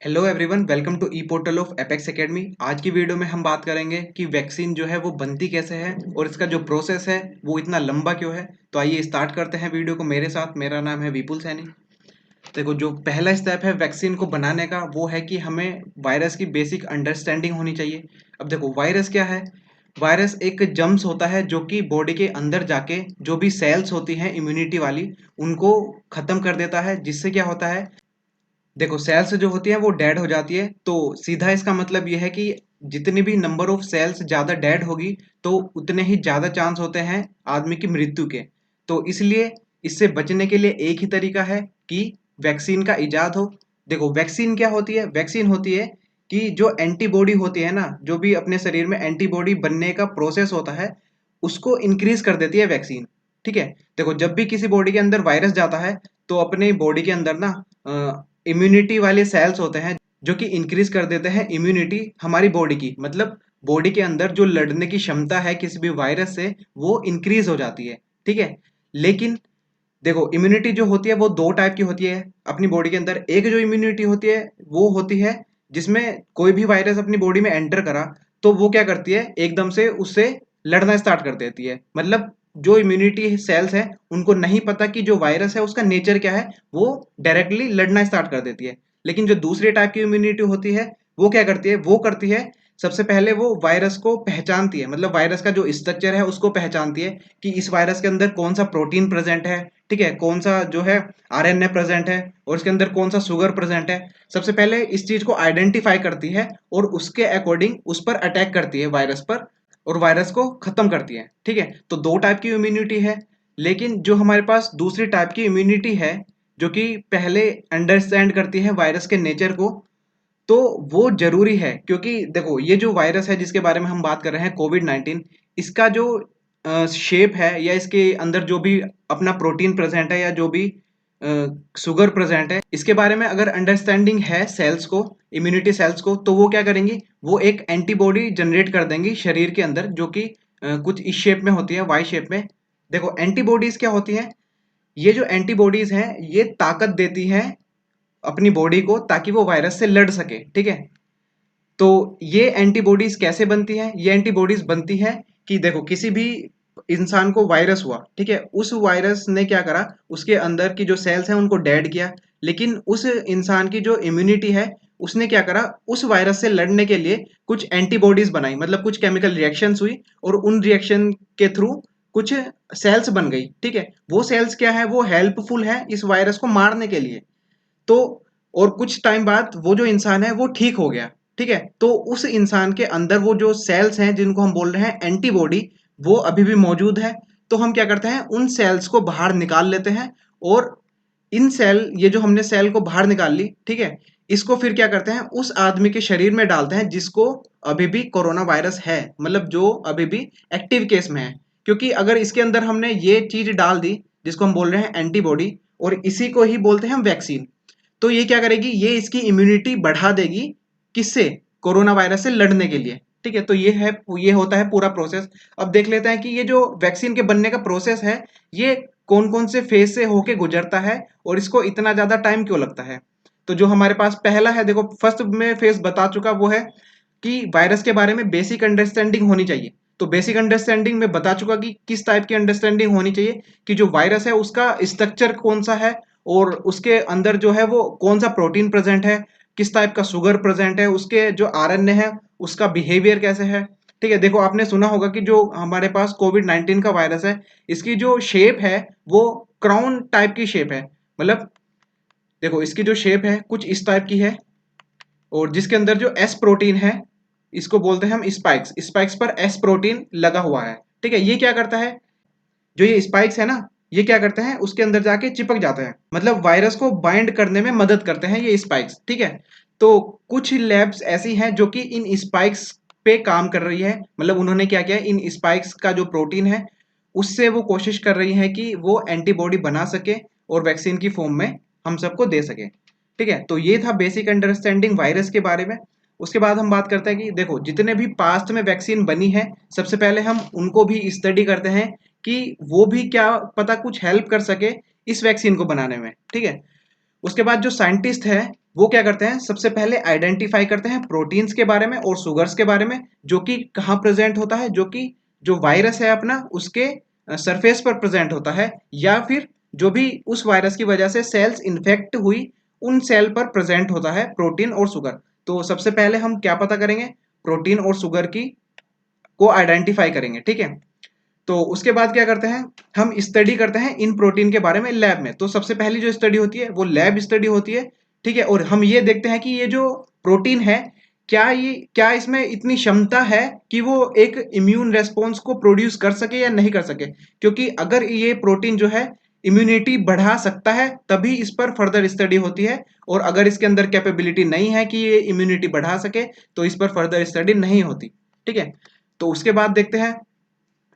Hello everyone, welcome to e portal of Apex Academy. आज की video में हम बात करेंगे कि वैक्सीन जो है वो बनती कैसे है और इसका जो प्रोसेस है वो इतना लंबा क्यों है। तो आइए स्टार्ट करते हैं वीडियो को मेरे साथ। मेरा नाम है विपुल सैनी। देखो, जो पहला स्टेप है वैक्सीन को बनाने का वो है कि हमें वायरस की बेसिक अंडरस्टैंडिंग होनी चाहिए। अब देखो, वायरस क्या है। वायरस एक जम्स होता है जो कि बॉडी के अंदर जाके जो भी सेल्स होती हैं इम्यूनिटी वाली उनको खत्म कर देता है, जिससे क्या होता है। देखो, सेल्स जो होती है वो डेड हो जाती है, तो सीधा इसका मतलब ये है कि जितनी भी नंबर ऑफ सेल्स ज्यादा डेड होगी तो उतने ही ज्यादा चांस होते हैं आदमी की मृत्यु के। तो इसलिए इससे बचने के लिए एक ही तरीका है कि वैक्सीन का इजाद हो। देखो, वैक्सीन क्या होती है। वैक्सीन होती है कि जो एंटीबॉडी होती है ना, जो भी अपने शरीर में एंटीबॉडी बनने का प्रोसेस होता है उसको इंक्रीज कर देती है वैक्सीन। ठीक है। देखो, जब भी किसी बॉडी के अंदर वायरस जाता है तो अपने बॉडी के अंदर ना इम्यूनिटी वाले सेल्स होते हैं जो कि इंक्रीज कर देते हैं इम्यूनिटी हमारी बॉडी की। मतलब बॉडी के अंदर जो लड़ने की क्षमता है किसी भी वायरस से वो इंक्रीज हो जाती है। ठीक है। लेकिन देखो, इम्यूनिटी जो होती है वो दो टाइप की होती है अपनी बॉडी के अंदर। एक जो इम्यूनिटी होती है वो होती है जिसमें कोई भी वायरस अपनी बॉडी में एंटर करा तो वो क्या करती है, एकदम से उससे लड़ना स्टार्ट कर देती है। मतलब जो इम्यूनिटी सेल्स हैं उनको नहीं पता कि जो वायरस है उसका नेचर क्या है, वो डायरेक्टली लड़ना स्टार्ट कर देती है। लेकिन जो दूसरे टाइप की इम्यूनिटी होती है वो क्या करती है, वो करती है सबसे पहले वो वायरस को पहचानती है। मतलब वायरस का जो स्ट्रक्चर है उसको पहचानती है कि इस वायरस के अंदर कौन सा प्रोटीन प्रेजेंट है। ठीक है। कौन सा जो है आरएनए प्रेजेंट है और इसके अंदर कौन सा शुगर प्रेजेंट है। सबसे पहले इस चीज को आइडेंटिफाई करती है और उसके अकॉर्डिंग उस पर अटैक करती है वायरस पर और वायरस को खत्म करती है। ठीक है। तो दो टाइप की इम्यूनिटी है। लेकिन जो हमारे पास दूसरी टाइप की इम्यूनिटी है जो कि पहले अंडरस्टैंड करती है वायरस के नेचर को, तो वो जरूरी है। क्योंकि देखो, ये जो वायरस है जिसके बारे में हम बात कर रहे हैं कोविड-19, इसका जो शेप है या इसके अंदर जो भी अपना प्रोटीन प्रेजेंट है या जो भी शुगर प्रेजेंट है, इसके बारे में अगर अंडरस्टैंडिंग है सेल्स को, इम्यूनिटी सेल्स को, तो वो क्या करेंगी, वो एक एंटीबॉडी जनरेट कर देंगी शरीर के अंदर जो कि कुछ इस शेप में होती है, वाई शेप में। देखो, एंटीबॉडीज क्या होती हैं। ये जो एंटीबॉडीज हैं ये ताकत देती हैं अपनी बॉडी को ताकि वो वायरस से लड़ सके। ठीक है। तो ये एंटीबॉडीज कैसे बनती है। ये एंटीबॉडीज बनती है कि देखो, किसी भी इंसान को वायरस हुआ, ठीक है, उस वायरस ने क्या करा, उसके अंदर की जो सेल्स हैं उनको डेड किया। लेकिन उस इंसान की जो इम्यूनिटी है उसने क्या करा, उस वायरस से लड़ने के लिए कुछ एंटीबॉडीज बनाई। मतलब कुछ केमिकल रिएक्शंस हुई और उन रिएक्शन के थ्रू कुछ सेल्स बन गई। ठीक है। वो सेल्स क्या है, वो हेल्पफुल है इस वायरस को मारने के लिए। तो और कुछ टाइम बाद वो जो इंसान है वो ठीक हो गया। ठीक है। तो उस इंसान के अंदर वो जो सेल्स हैं जिनको हम बोल रहे हैं एंटीबॉडी, वो अभी भी मौजूद है। तो हम क्या करते हैं, उन सेल्स को बाहर निकाल लेते हैं और इन सेल, ये जो हमने सेल को बाहर निकाल ली, ठीक है, इसको फिर क्या करते हैं, उस आदमी के शरीर में डालते हैं जिसको अभी भी कोरोना वायरस है, मतलब जो अभी भी एक्टिव केस में है। क्योंकि अगर इसके अंदर हमने ये चीज डाल दी जिसको हम बोल रहे हैं एंटीबॉडी, और इसी को ही बोलते हैं हम वैक्सीन, तो ये क्या करेगी, ये इसकी इम्यूनिटी बढ़ा देगी। किससे, कोरोना वायरस से लड़ने के लिए। ठीक है। तो ये होता है पूरा प्रोसेस। अब देख लेते हैं कि ये जो वैक्सीन के बनने का प्रोसेस है ये कौन कौन से फेज से होके गुजरता है और इसको इतना ज्यादा टाइम क्यों लगता है। तो जो हमारे पास पहला है, देखो फर्स्ट में फेज बता चुका, वो है कि वायरस के बारे में बेसिक अंडरस्टैंडिंग होनी चाहिए। तो बेसिक अंडरस्टैंडिंग में बता चुका कि किस टाइप की अंडरस्टैंडिंग होनी चाहिए, कि जो वायरस है उसका स्ट्रक्चर कौन सा है और उसके अंदर जो है वो कौन सा प्रोटीन प्रेजेंट है, किस टाइप का शुगर प्रेजेंट है, उसके जो आरएनए है उसका बिहेवियर कैसे है। ठीक है। देखो, आपने सुना होगा कि जो हमारे पास कोविड-19 का वायरस है इसकी जो शेप है वो क्राउन टाइप की शेप है। मतलब देखो, इसकी जो शेप है कुछ इस टाइप की है और जिसके अंदर जो एस प्रोटीन है इसको बोलते हैं हम स्पाइक्स। स्पाइक्स पर एस प्रोटीन लगा हुआ है। ठीक है। ये क्या करता है, जो ये स्पाइक्स है ना, ये क्या करते हैं, उसके अंदर जाके चिपक जाते हैं। मतलब वायरस को बाइंड करने में मदद करते हैं ये स्पाइक्स। ठीक है। तो कुछ लैब्स ऐसी हैं जो कि इन स्पाइक्स पे काम कर रही है। मतलब उन्होंने क्या किया, इन स्पाइक्स का जो प्रोटीन है उससे वो कोशिश कर रही है कि वो एंटीबॉडी बना सके और वैक्सीन की फॉर्म में हम सबको दे सके। ठीक है। तो ये था बेसिक अंडरस्टैंडिंग वायरस के बारे में। उसके बाद हम बात करते हैं कि देखो, जितने भी पास्ट में वैक्सीन बनी है सबसे पहले हम उनको भी स्टडी करते हैं कि वो भी क्या पता कुछ हेल्प कर सके इस वैक्सीन को बनाने में। ठीक है। उसके बाद जो साइंटिस्ट है वो क्या करते हैं, सबसे पहले आइडेंटिफाई करते हैं प्रोटीन्स के बारे में और शुगर्स के बारे में, जो कि कहाँ प्रेजेंट होता है, जो कि जो वायरस है अपना उसके सरफेस पर प्रेजेंट होता है, या फिर जो भी उस वायरस की वजह से सेल्स इन्फेक्ट हुई उन सेल पर प्रेजेंट होता है प्रोटीन और शुगर। तो सबसे पहले हम क्या पता करेंगे, प्रोटीन और शुगर की को आइडेंटिफाई करेंगे, ठीक है। तो उसके बाद क्या करते हैं, हम स्टडी करते हैं इन प्रोटीन के बारे में लैब में। तो सबसे पहली जो स्टडी होती है वो लैब स्टडी होती है, ठीक है। और हम ये देखते हैं कि ये जो प्रोटीन है, क्या इसमें इतनी क्षमता है कि वो एक इम्यून रेस्पॉन्स को प्रोड्यूस कर सके या नहीं कर सके। क्योंकि अगर ये प्रोटीन जो है इम्यूनिटी बढ़ा सकता है तभी इस पर फर्दर स्टडी होती है, और अगर इसके अंदर कैपेबिलिटी नहीं है कि ये इम्यूनिटी बढ़ा सके तो इस पर फर्दर स्टडी नहीं होती, ठीक है। तो उसके बाद देखते हैं,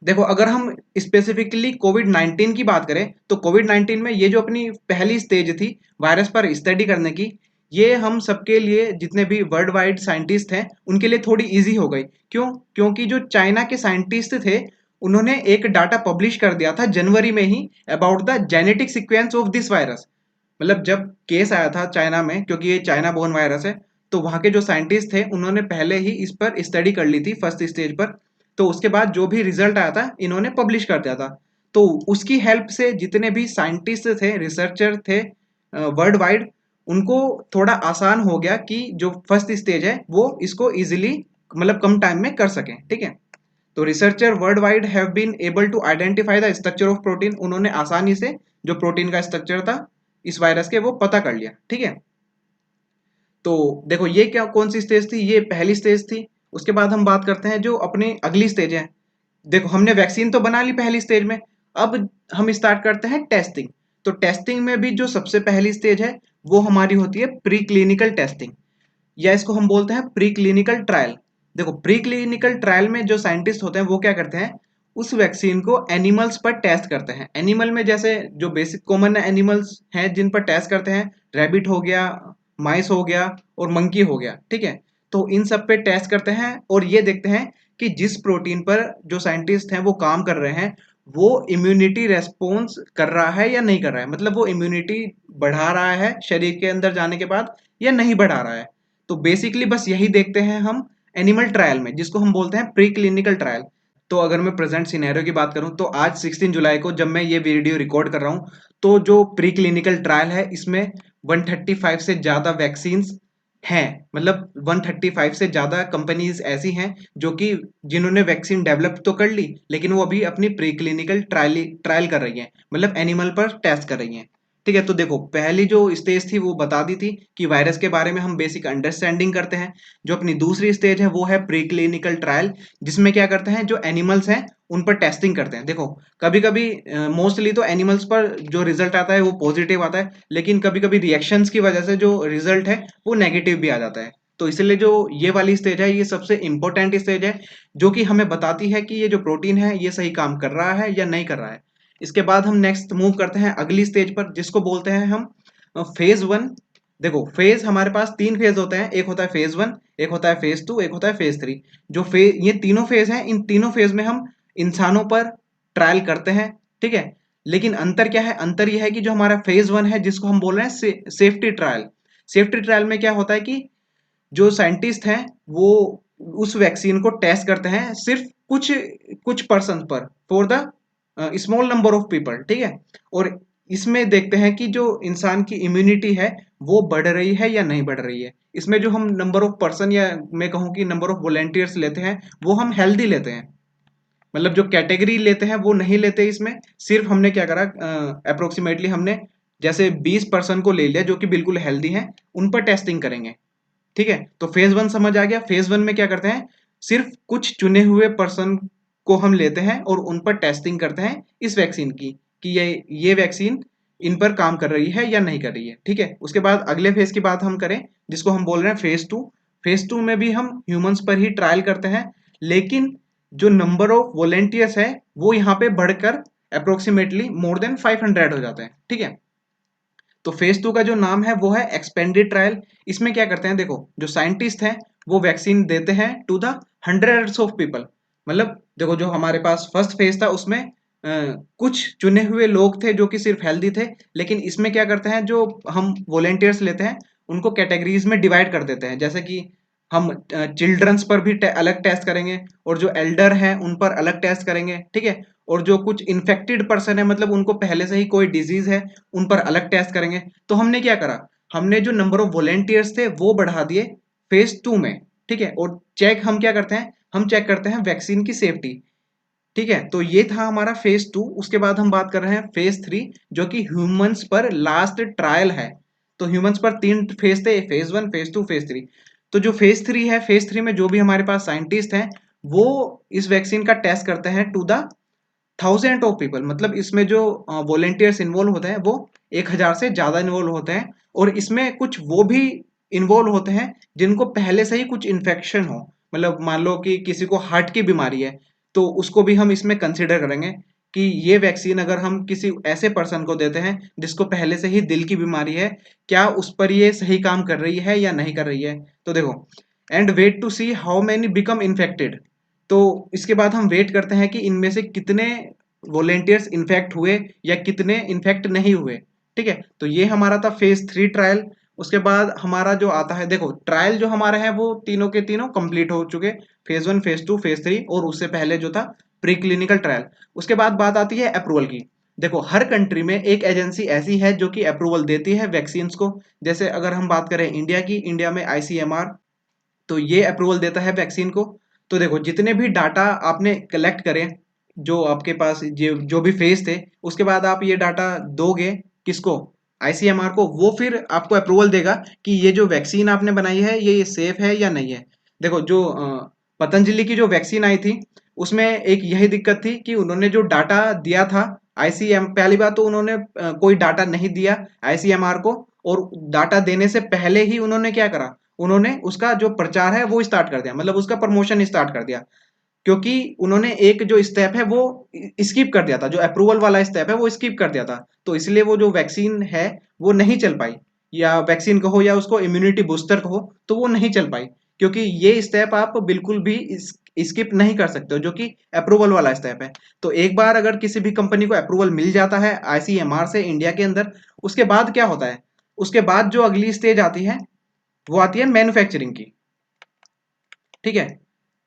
देखो अगर हम स्पेसिफिकली कोविड 19 की बात करें तो कोविड 19 में ये जो अपनी पहली स्टेज थी वायरस पर स्टडी करने की, ये हम सबके लिए जितने भी वर्ल्ड वाइड साइंटिस्ट हैं उनके लिए थोड़ी इजी हो गई। क्यों? क्योंकि जो चाइना के साइंटिस्ट थे उन्होंने एक डाटा पब्लिश कर दिया था जनवरी में ही about the genetic sequence of this virus. मतलब जब केस आया था चाइना में, क्योंकि ये चाइना बोर्न वायरस है, तो वहां के जो साइंटिस्ट थे उन्होंने पहले ही इस पर स्टडी कर ली थी फर्स्ट स्टेज पर। तो उसके बाद जो भी रिजल्ट आया था इन्होंने पब्लिश कर दिया था। तो उसकी हेल्प से जितने भी साइंटिस्ट थे, रिसर्चर थे वर्ल्ड वाइड, उनको थोड़ा आसान हो गया कि जो फर्स्ट स्टेज है वो इसको इजिली मतलब कम टाइम में कर सकें, ठीक है। तो researcher world wide have been able to identify the structure of protein, उन्होंने आसानी से जो प्रोटीन का स्ट्रक्चर था इस वायरस के वो पता कर लिया, ठीक है। तो देखो ये क्या कौन सी स्टेज थी, ये पहली स्टेज थी। उसके बाद हम बात करते हैं जो अपनी अगली स्टेज है। देखो हमने वैक्सीन तो बना ली पहली स्टेज में, अब हम स्टार्ट करते हैं टेस्टिंग। तो टेस्टिंग में भी जो सबसे पहली स्टेज है वो हमारी होती है प्री क्लिनिकल टेस्टिंग, या इसको हम बोलते हैं प्री क्लिनिकल ट्रायल। देखो प्री क्लिनिकल ट्रायल में जो साइंटिस्ट होते हैं वो क्या करते हैं, उस वैक्सीन को एनिमल्स पर टेस्ट करते हैं। एनिमल में जैसे जो बेसिक कॉमन एनिमल्स हैं जिन पर टेस्ट करते हैं, रैबिट हो गया, माइस हो गया और मंकी हो गया, ठीक है। तो इन सब पे टेस्ट करते हैं और ये देखते हैं कि जिस प्रोटीन पर जो साइंटिस्ट हैं वो काम कर रहे हैं वो इम्यूनिटी रेस्पॉन्स कर रहा है या नहीं कर रहा है, मतलब वो इम्यूनिटी बढ़ा रहा है शरीर के अंदर जाने के बाद या नहीं बढ़ा रहा है। तो बेसिकली बस यही देखते हैं हम एनिमल ट्रायल में, जिसको हम बोलते हैं प्री क्लिनिकल ट्रायल। तो अगर मैं प्रेजेंट सिनेरियो की बात करूं तो आज 16 जुलाई को जब मैं ये वीडियो रिकॉर्ड कर रहा हूं, तो जो प्री क्लिनिकल ट्रायल है इसमें 135 से ज्यादा वैक्सीन्स हैं। मतलब 135 से ज्यादा कंपनीज ऐसी हैं जो कि जिन्होंने वैक्सीन डेवलप तो कर ली लेकिन वो अभी अपनी प्री क्लिनिकल ट्रायल ट्रायल कर रही हैं, मतलब एनिमल पर टेस्ट कर रही हैं, ठीक है। तो देखो पहली जो स्टेज थी वो बता दी थी कि वायरस के बारे में हम बेसिक अंडरस्टैंडिंग करते हैं। जो अपनी दूसरी स्टेज है वो है प्री क्लिनिकल ट्रायल, जिसमें क्या करते हैं जो एनिमल्स हैं उन पर टेस्टिंग करते हैं। देखो कभी कभी मोस्टली तो एनिमल्स पर जो रिजल्ट आता है वो पॉजिटिव आता है, लेकिन कभी कभी रिएक्शंस की वजह से जो रिजल्ट है वो नेगेटिव भी आ जाता है। तो इसलिए जो ये वाली स्टेज है ये सबसे इंपॉर्टेंट स्टेज है, जो कि हमें बताती है कि ये जो प्रोटीन है ये सही काम कर रहा है या नहीं कर रहा है। इसके बाद हम नेक्स्ट मूव करते हैं अगली स्टेज पर, जिसको बोलते हैं हम फेज वन। देखो फेज हमारे पास तीन फेज होते हैं, एक होता है फेज वन, एक होता है फेज टू, एक होता है फेज थ्री। जो फेज ये तीनों फेज हैं, इन तीनों फेज में हम इंसानों पर ट्रायल करते हैं, ठीक है। लेकिन अंतर क्या है, अंतर यह है कि जो हमारा फेज वन है जिसको हम बोल रहे हैं सेफ्टी ट्रायल। सेफ्टी ट्रायल में क्या होता है कि जो साइंटिस्ट हैं वो उस वैक्सीन को टेस्ट करते हैं सिर्फ कुछ कुछ पर्सन पर, for the small number of people, ठीक है। और इसमें देखते हैं कि जो इंसान की इम्यूनिटी है वो बढ़ रही है या नहीं बढ़ रही है। इसमें जो हम नंबर ऑफ पर्सन या मैं कहूँ कि नंबर ऑफ वॉलेंटियर्स लेते हैं वो हम हेल्दी लेते हैं, मतलब जो कैटेगरी लेते हैं वो नहीं लेते। इसमें सिर्फ हमने क्या करा, अप्रोक्सीमेटली हमने जैसे 20 पर्सन को ले लिया जो कि बिल्कुल हेल्दी हैं, उन पर टेस्टिंग करेंगे, ठीक है। तो फेज वन समझ आ गया। फेज वन में क्या करते हैं, सिर्फ कुछ चुने हुए पर्सन को हम लेते हैं और उन पर टेस्टिंग करते हैं इस वैक्सीन की कि ये वैक्सीन इन पर काम कर रही है या नहीं कर रही है, ठीक है। उसके बाद अगले फेज की बात हम करें जिसको हम बोल रहे हैं फेज टू। फेज टू में भी हम ह्यूमंस पर ही ट्रायल करते हैं, लेकिन जो नंबर ऑफ वॉलेंटियर्स है वो यहाँ पे बढ़कर अप्रोक्सीमेटली मोर देन 500 हो जाते हैं, ठीक है। तो फेज टू का जो नाम है वो है एक्सपेंडेड ट्रायल। इसमें क्या करते हैं, देखो जो साइंटिस्ट हैं वो वैक्सीन देते हैं to the hundreds of people. मतलब देखो जो हमारे पास फर्स्ट फेज था उसमें कुछ चुने हुए लोग थे जो कि सिर्फ हेल्दी थे, लेकिन इसमें क्या करते हैं जो हम वॉलेंटियर्स लेते हैं उनको कैटेगरीज में डिवाइड कर देते हैं, जैसे कि हम चिल्ड्रंस पर भी अलग टेस्ट करेंगे और जो एल्डर हैं उन पर अलग टेस्ट करेंगे, ठीक है। और जो कुछ इन्फेक्टेड पर्सन है, मतलब उनको पहले से ही कोई डिजीज है, उन पर अलग टेस्ट करेंगे। तो हमने क्या करा, हमने जो नंबर ऑफ वॉलेंटियर्स थे वो बढ़ा दिए फेज 2 में, ठीक है। और चेक हम क्या करते हैं, हम चेक करते हैं वैक्सीन की सेफ्टी, ठीक है। तो ये था हमारा फेज 2। उसके बाद हम बात कर रहे हैं फेज 3, जो कि ह्यूमंस पर लास्ट ट्रायल है। तो ह्यूमंस पर 3 फेज थे, फेज 1, फेज 2, फेज 3। तो जो फेज 3 है, फेज 3 में जो भी हमारे पास साइंटिस्ट हैं वो इस वैक्सीन का टेस्ट करते हैं to the thousands of people, मतलब इसमें जो वॉलेंटियर्स इन्वॉल्व होते हैं वो 1000 से ज्यादा इन्वॉल्व होते हैं। और इसमें कुछ वो भी इन्वॉल्व होते हैं जिनको पहले से ही कुछ इन्फेक्शन हो, मतलब मान लो कि किसी को हार्ट की बीमारी है, तो उसको भी हम इसमें कंसिडर करेंगे कि ये वैक्सीन अगर हम किसी ऐसे पर्सन को देते हैं जिसको पहले से ही दिल की बीमारी है, क्या उस पर ये सही काम कर रही है या नहीं कर रही है। तो देखो, and wait to see how many become infected. तो इसके बाद हम वेट करते हैं कि इनमें से कितने वॉलेंटियर्स इन्फेक्ट हुए या कितने इन्फेक्ट नहीं हुए, ठीक है। तो ये हमारा था फेज 3 ट्रायल। उसके बाद हमारा जो आता है, देखो ट्रायल जो हमारे हैं वो तीनों के तीनों कंप्लीट हो चुके, फेज 1, फेज 2, फेज 3, और उससे पहले जो था प्री क्लिनिकल ट्रायल। उसके बाद बात आती है अप्रूवल की। देखो हर कंट्री में एक एजेंसी ऐसी है जो कि अप्रूवल देती है वैक्सीन को। जैसे अगर हम बात करें इंडिया की, इंडिया में ICMR, तो ये अप्रूवल देता है वैक्सीन को। तो देखो जितने भी डाटा आपने कलेक्ट करें, जो आपके पास जो भी फेज थे, उसके बाद आप ये डाटा दोगे किसको, ICMR को, वो फिर आपको अप्रूवल देगा कि ये जो वैक्सीन आपने बनाई है ये सेफ है या नहीं है। देखो जो पतंजलि की जो वैक्सीन आई थी उसमें एक यही दिक्कत थी कि उन्होंने जो डाटा दिया था ICM, पहली बात तो उन्होंने कोई डाटा नहीं दिया ICMR को, और डाटा देने से पहले ही उन्होंने क्या करा, उन्होंने उसका जो प्रचार है वो स्टार्ट कर दिया, मतलब उसका प्रमोशन स्टार्ट कर दिया। क्योंकि उन्होंने एक जो स्टेप है वो स्किप कर दिया था, जो अप्रूवल वाला स्टेप है वो स्किप कर दिया था। तो इसलिए वो जो वैक्सीन है वो नहीं चल पाई, या वैक्सीन कहो या उसको इम्यूनिटी बूस्टर कहो, तो वो नहीं चल पाई। क्योंकि ये स्टेप आप बिल्कुल भी स्किप नहीं कर सकते हो, जो कि अप्रूवल वाला स्टेप है। तो एक बार अगर किसी भी कंपनी को अप्रूवल मिल जाता है ICMR से इंडिया के अंदर, उसके बाद क्या होता है, उसके बाद जो अगली स्टेज आती है वो आती है मैन्युफैक्चरिंग की, ठीक है।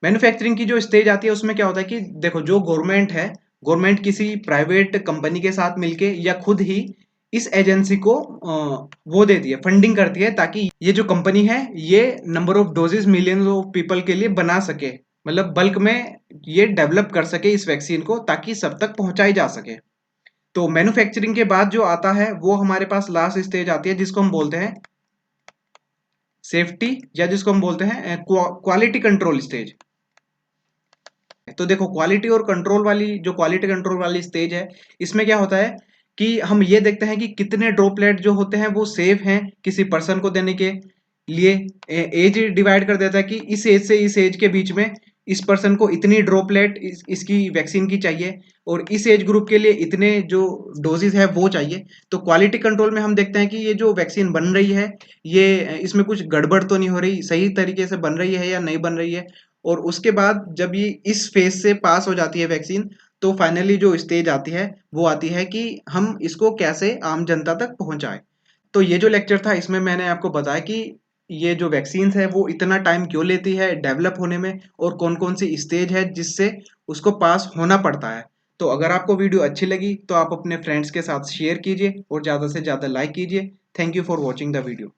मैन्युफैक्चरिंग की जो स्टेज आती है उसमें क्या होता है कि देखो जो गवर्नमेंट है, गवर्नमेंट किसी प्राइवेट कंपनी के साथ मिलके या खुद ही इस एजेंसी को वो देती है, फंडिंग करती है, ताकि ये जो कंपनी है ये number of doses millions of people के लिए बना सके, मतलब बल्क में ये डेवलप कर सके इस वैक्सीन को, ताकि सब तक पहुंचाई जा सके। तो मैन्युफैक्चरिंग के बाद जो आता है वो हमारे पास लास्ट स्टेज आती है जिसको हम बोलते हैं सेफ्टी, या जिसको हम बोलते हैं क्वालिटी कंट्रोल स्टेज। तो देखो क्वालिटी कंट्रोल वाली स्टेज है, इसमें क्या होता है कि हम ये देखते हैं कि कितने ड्रॉपलेट जो होते हैं वो सेफ हैं किसी पर्सन को देने के लिए। एज डिवाइड कर देता है कि इस एज से इस एज के बीच में इस पर्सन को इतनी ड्रॉपलेट इसकी वैक्सीन की चाहिए, और इस एज ग्रुप के लिए इतने जो डोजेज है वो चाहिए। तो क्वालिटी कंट्रोल में हम देखते हैं कि ये जो वैक्सीन बन रही है ये इसमें कुछ गड़बड़ तो नहीं हो रही, सही तरीके से बन रही है या नहीं बन रही है। और उसके बाद जब ये इस फेज से पास हो जाती है वैक्सीन, तो फाइनली जो स्टेज आती है वो आती है कि हम इसको कैसे आम जनता तक पहुंचाएं। तो ये जो लेक्चर था इसमें मैंने आपको बताया कि ये जो वैक्सीन है वो इतना टाइम क्यों लेती है डेवलप होने में, और कौन कौन सी स्टेज है जिससे उसको पास होना पड़ता है। तो अगर आपको वीडियो अच्छी लगी तो आप अपने फ्रेंड्स के साथ शेयर कीजिए और ज़्यादा से ज़्यादा लाइक कीजिए। Thank you for watching the video.